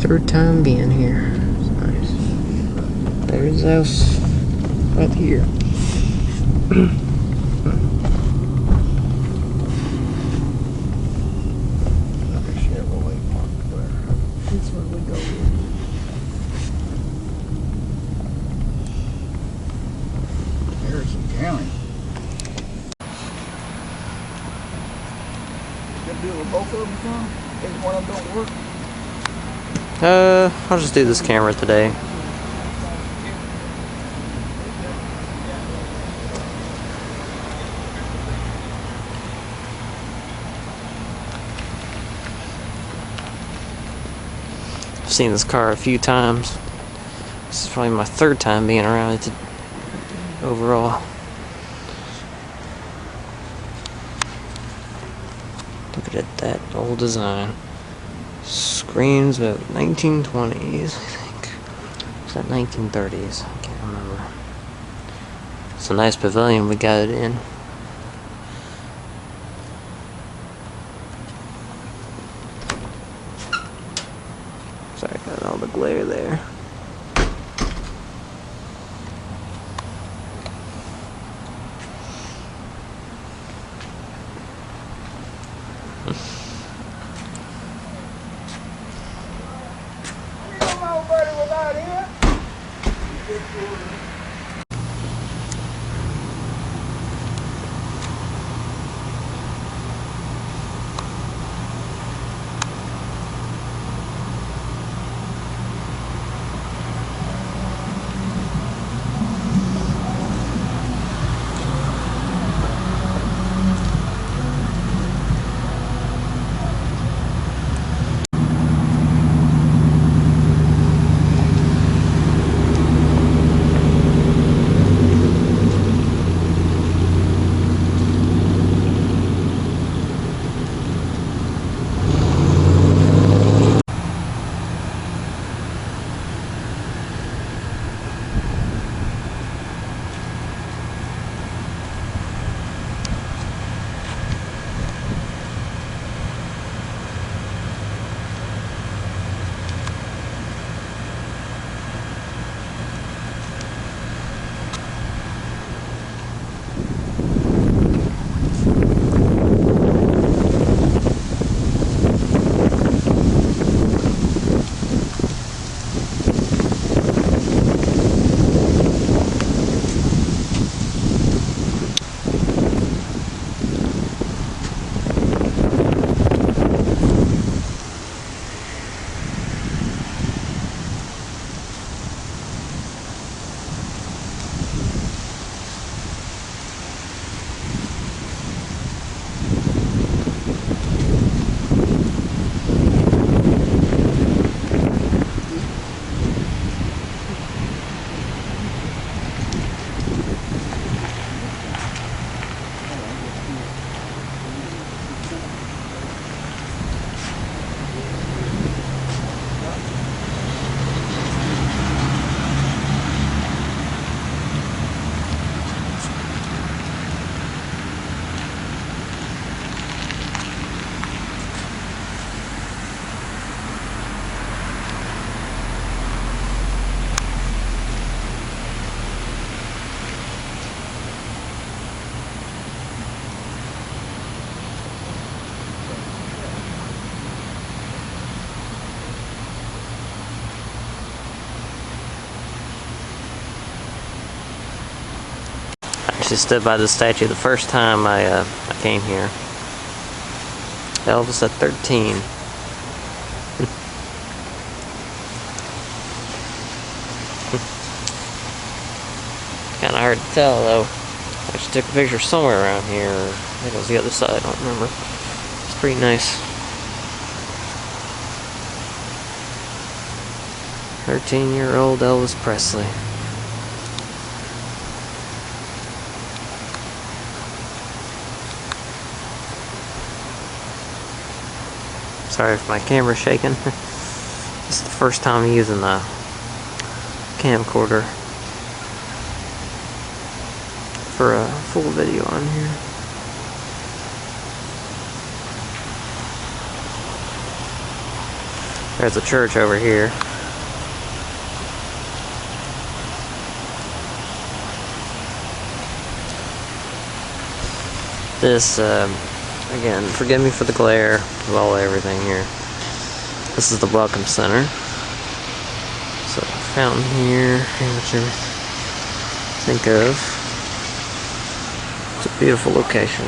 third time being here. It's nice. There's the house right here. That's where we go. Harrison County. Gonna do it with both of them, John? If one of them don't work? I'll just do this camera today. I've seen this car a few times. This is probably my third time being around it overall. Look at that old design. Screams about 1920s, I think. Is that 1930s? I can't remember. It's a nice pavilion we got it in. Sorry about all the glare there. She stood by the statue the first time I came here. Elvis at 13. Kind of hard to tell though. I just took a picture somewhere around here. I think it was the other side, I don't remember. It's pretty nice. 13-year-old Elvis Presley. Sorry if my camera's shaking. This is the first time using the camcorder for a full video on here. There's a church over here. This, again, forgive me for the glare of all everything here. This is the Welcome Center. So, fountain here, pretty much everything think of. It's a beautiful location.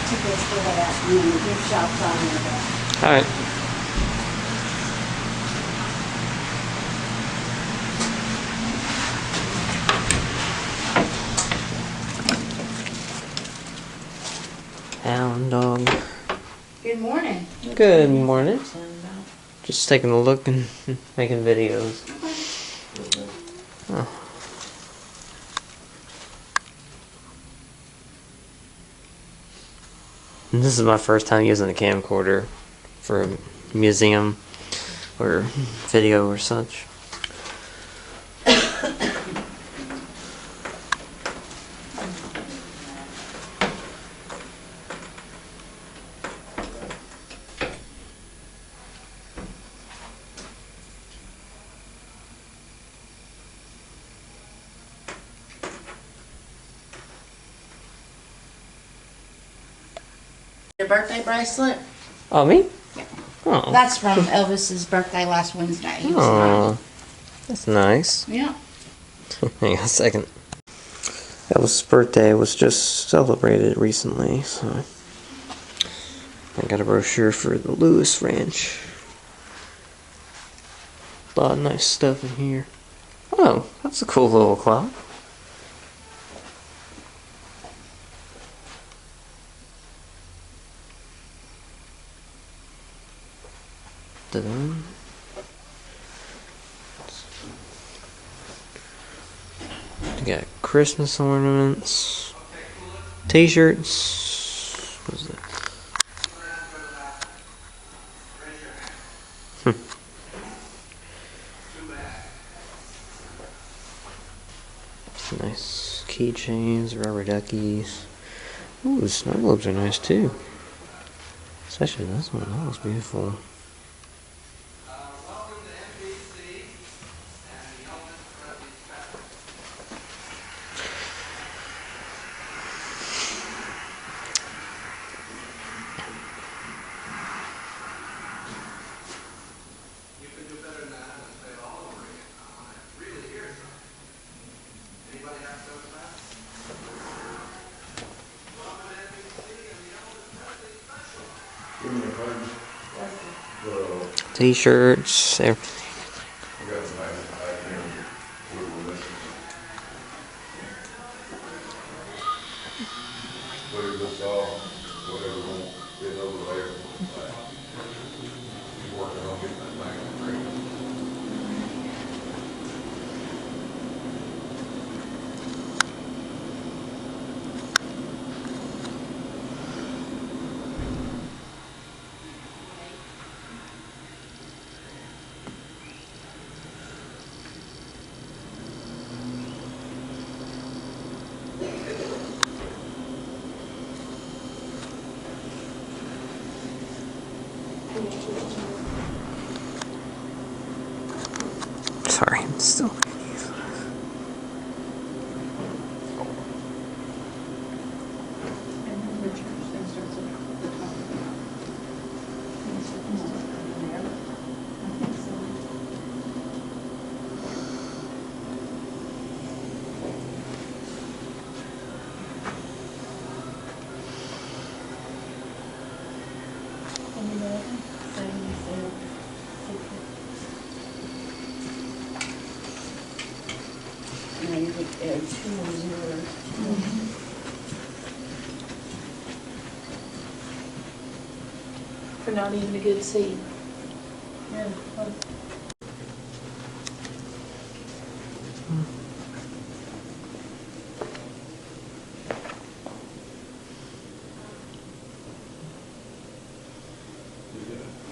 Tickets for that, and then the gift shop's on there. Alright. Hound dog. Good morning. Good morning. Just taking a look and making videos. Oh. And this is my first time using a camcorder for a museum or video or such. Your birthday bracelet? Oh, me? Yeah. Oh. That's from Elvis's birthday last Wednesday. He was Oh, that's nice. 90. Yeah. Hang on a second. Elvis' birthday was just celebrated recently, so I got a brochure for the Lewis Ranch. A lot of nice stuff in here. Oh, that's a cool little clock. Dun. You got Christmas ornaments, t-shirts. What is that? Nice keychains, rubber duckies. Ooh, snow globes are nice too. Especially this one, that looks beautiful. T-shirts, everything. Sorry, it's still. Now you would add 2 more zeros. For not even a good seat. Yeah.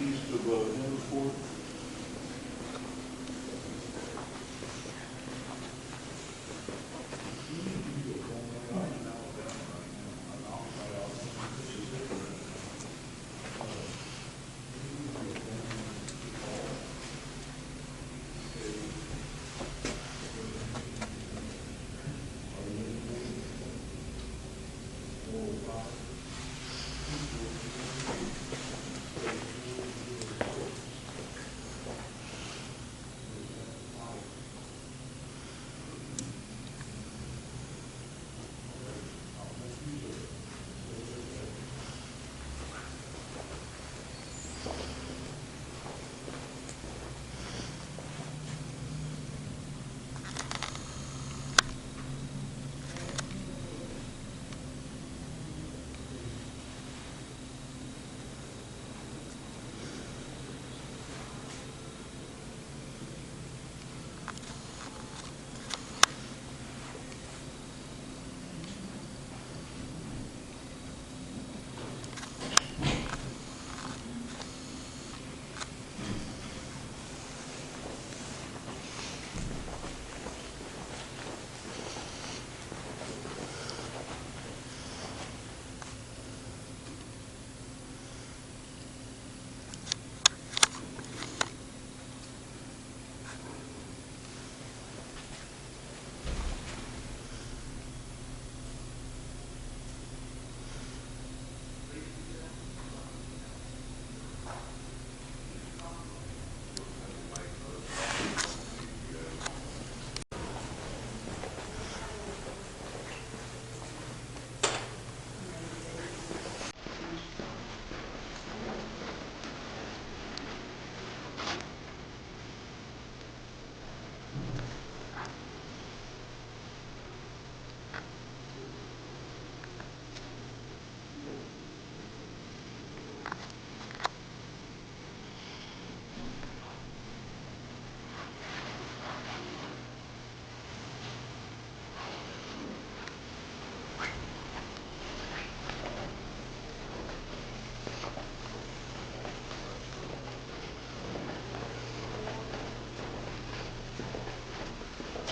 East of Hillsport.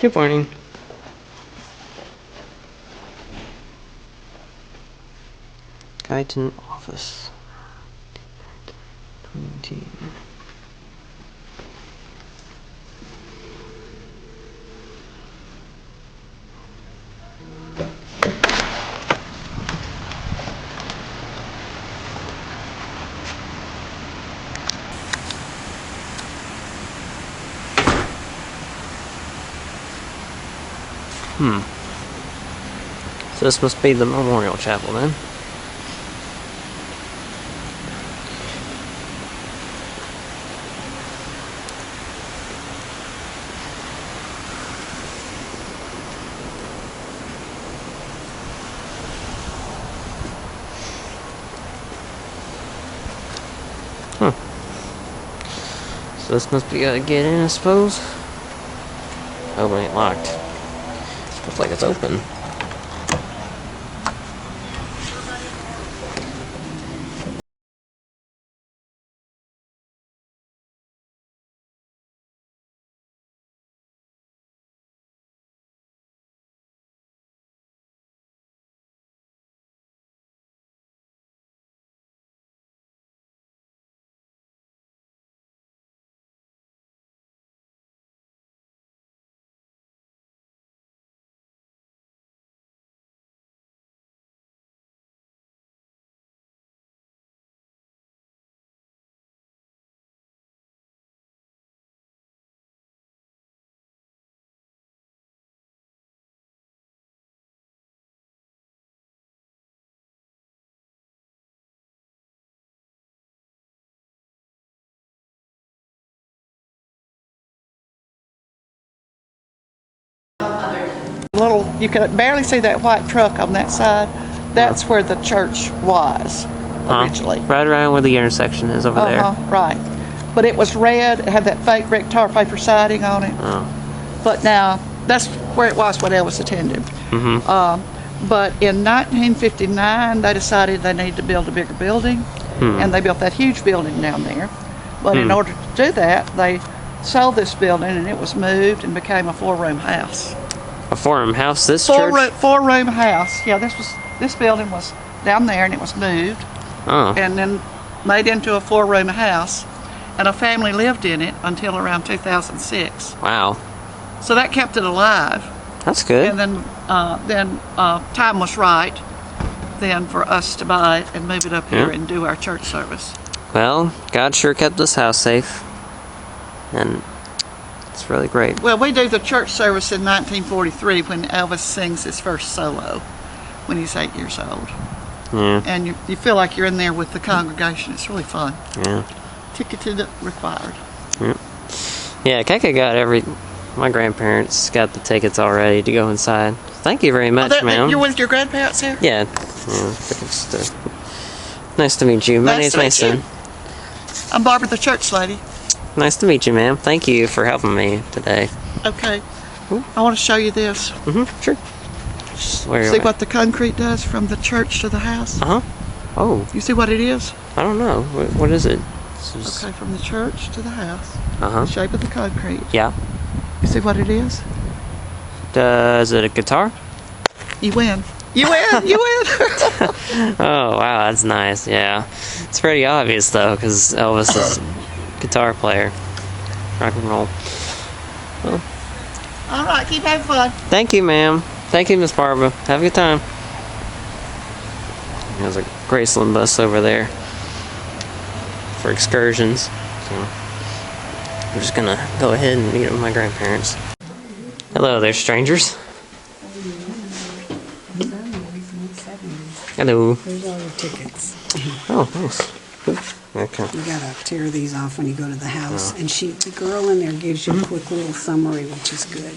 Keep pointing. Guyton office. 2019. So this must be the memorial chapel then. So this must be a get in, I suppose. Oh, it ain't locked. Looks like it's open. little, you could barely see that white truck on that side. That's where the church was originally. Right around where the intersection is over there. Right. But it was red. It had that fake brick tar paper siding on it. But now, that's where it was when Elvis attended. But in 1959, they decided they needed to build a bigger building. And they built that huge building down there. But in order to do that, they sold this building and it was moved and became a 4-room house. A 4-room house? This church? 4-room house. Yeah, this building was down there and it was moved. And then made into a 4-room house. And a family lived in it until around 2006. Wow. So that kept it alive. That's good. And then time was right then for us to buy it and move it up here and do our church service. Well, God sure kept this house safe. And it's really great. Well, we do the church service in 1943 when Elvis sings his first solo when he's 8 years old. Yeah. And you feel like you're in there with the congregation. It's really fun. Yeah. Ticketed required. Yeah, Keka got my grandparents got the tickets already to go inside. Thank you very much, ma'am. You're with your grandparents here? Yeah. Nice to meet you. My name's Mason. I'm Barbara, the church lady. Nice to meet you, ma'am. Thank you for helping me today. Okay. I want to show you this. Sure. See what the concrete does from the church to the house? Oh. You see what it is? I don't know. What is it? Okay, from the church to the house. The shape of the concrete. Yeah. You see what it is? Is it a guitar? You win. You win. You win. Oh, wow. That's nice. Yeah. It's pretty obvious, though, because Elvis is a guitar player. Rock and roll. Well. All right. Keep having fun. Thank you, ma'am. Thank you, Miss Barbara. Have a good time. There's a Graceland bus over there for excursions. So I'm just gonna go ahead and meet with my grandparents. Hello there, strangers. Hello. There's all your tickets. Oh, nice. Okay. You gotta tear these off when you go to the house. And the girl in there gives you a quick little summary, which is good.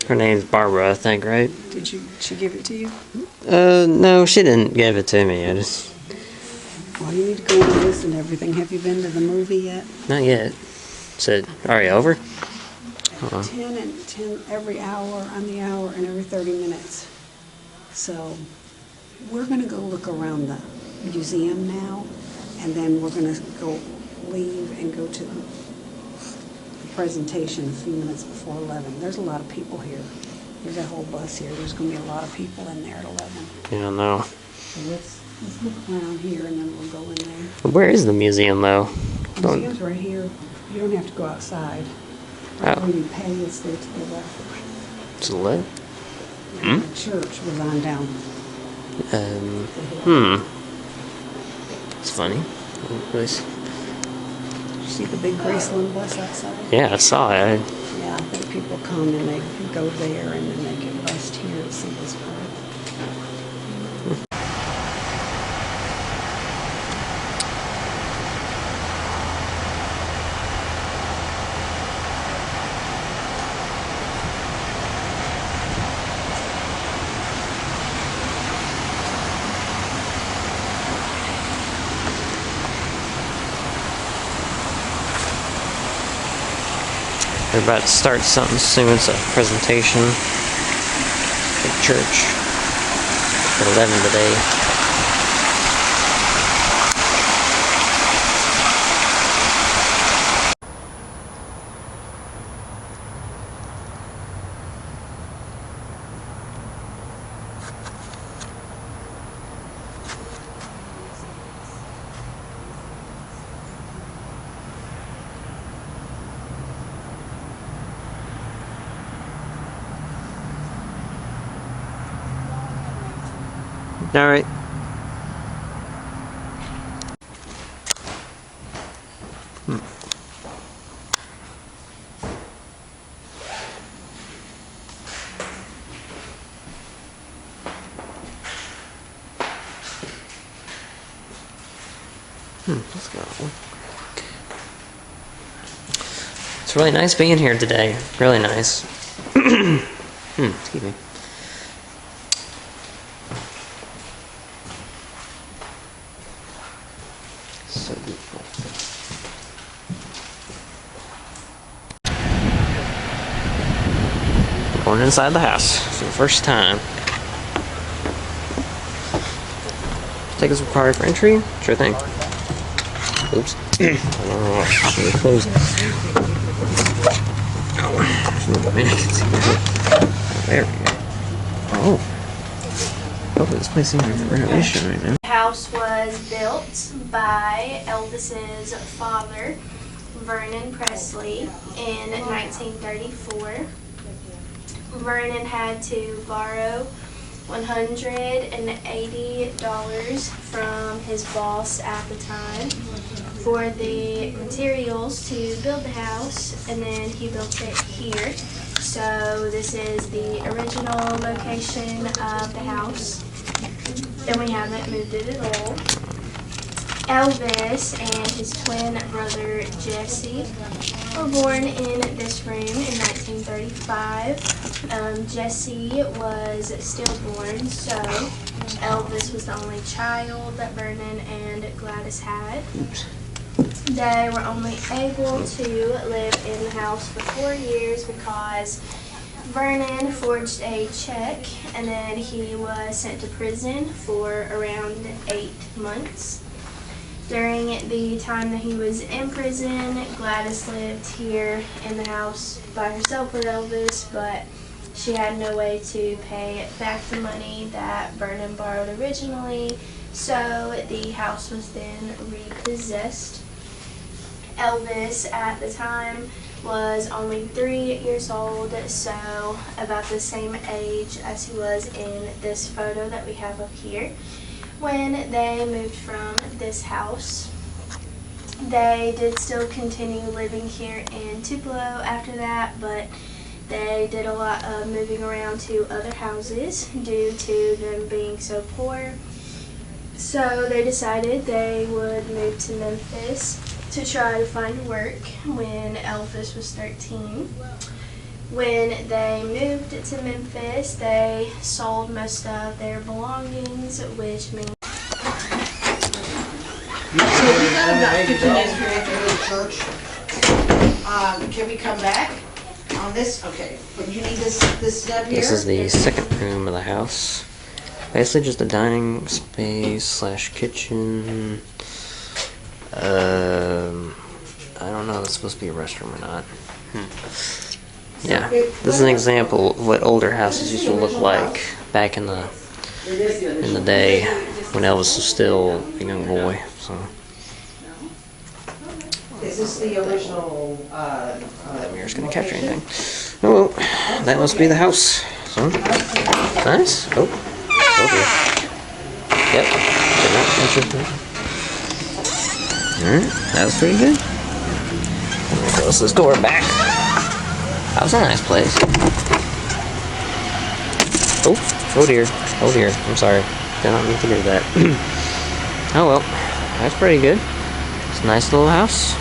Her name's Barbara, I think, right? Did she give it to you? No, she didn't give it to me. Well, you need to go and listen to everything. Have you been to the movie yet? Not yet. Is it already over? 10 and 10 every hour, on the hour, and every 30 minutes. So we're going to go look around the museum now, and then we're going to go leave and go to the presentation a few minutes before 11. There's a lot of people here. There's a whole bus here. There's going to be a lot of people in there at 11. Yeah, no. So let's look around here, and then we'll go in there. Where is the museum, though? The museum's right here. You don't have to go outside. Right where you pay, it's there to the left. To the left? The church was on down. It's funny. You see the big Graceland bus outside? Yeah, I saw it. Yeah, I think people come and they go there and then they get bused here to see this part. They're about to start something soon. It's a presentation for the church at 11 today. All right. Let's go. It's really nice being here today. Really nice. Excuse me. So going inside the house for the first time. Tickets required for entry? Sure thing. Oops. I don't know why. Should have closed. Oh, maybe I can see that. There we go. Oh. Hopefully this place isn't in renovation right now. The house was built by Elvis's father, Vernon Presley, in 1934. Vernon had to borrow $180 from his boss at the time for the materials to build the house, and then he built it here. So this is the original location of the house, and we haven't moved it at all. Elvis and his twin brother Jesse were born in this room in 1935. Jesse was stillborn, so Elvis was the only child that Vernon and Gladys had. They were only able to live in the house for 4 years because Vernon forged a check, and then he was sent to prison for around 8 months. During the time that he was in prison, Gladys lived here in the house by herself with Elvis, but she had no way to pay back the money that Vernon borrowed originally, so the house was then repossessed. Elvis at the time was only 3 years old, so about the same age as he was in this photo that we have up here. When they moved from this house, they did still continue living here in Tupelo after that, but they did a lot of moving around to other houses due to them being so poor. So they decided they would move to Memphis to try to find work when Elvis was 13. When they moved to Memphis, they sold most of their belongings, which means... So we got about 15 minutes before we have to go to church. Can we come back on this? Okay, but you need this stuff here? This is the second room of the house. Basically just a dining space slash kitchen. I don't know if it's supposed to be a restroom or not. Yeah, this is an example of what older houses used to look like back in the day when Elvis was still a young boy. So Is this the original? that mirror's gonna capture anything. Oh well, that must be the house. So nice. Oh, okay. Yep. Alright, that was pretty good. Let me close this door back. That was a nice place. Oh dear. Oh dear. I'm sorry. Did not mean to do that. Oh well. That's pretty good. It's a nice little house.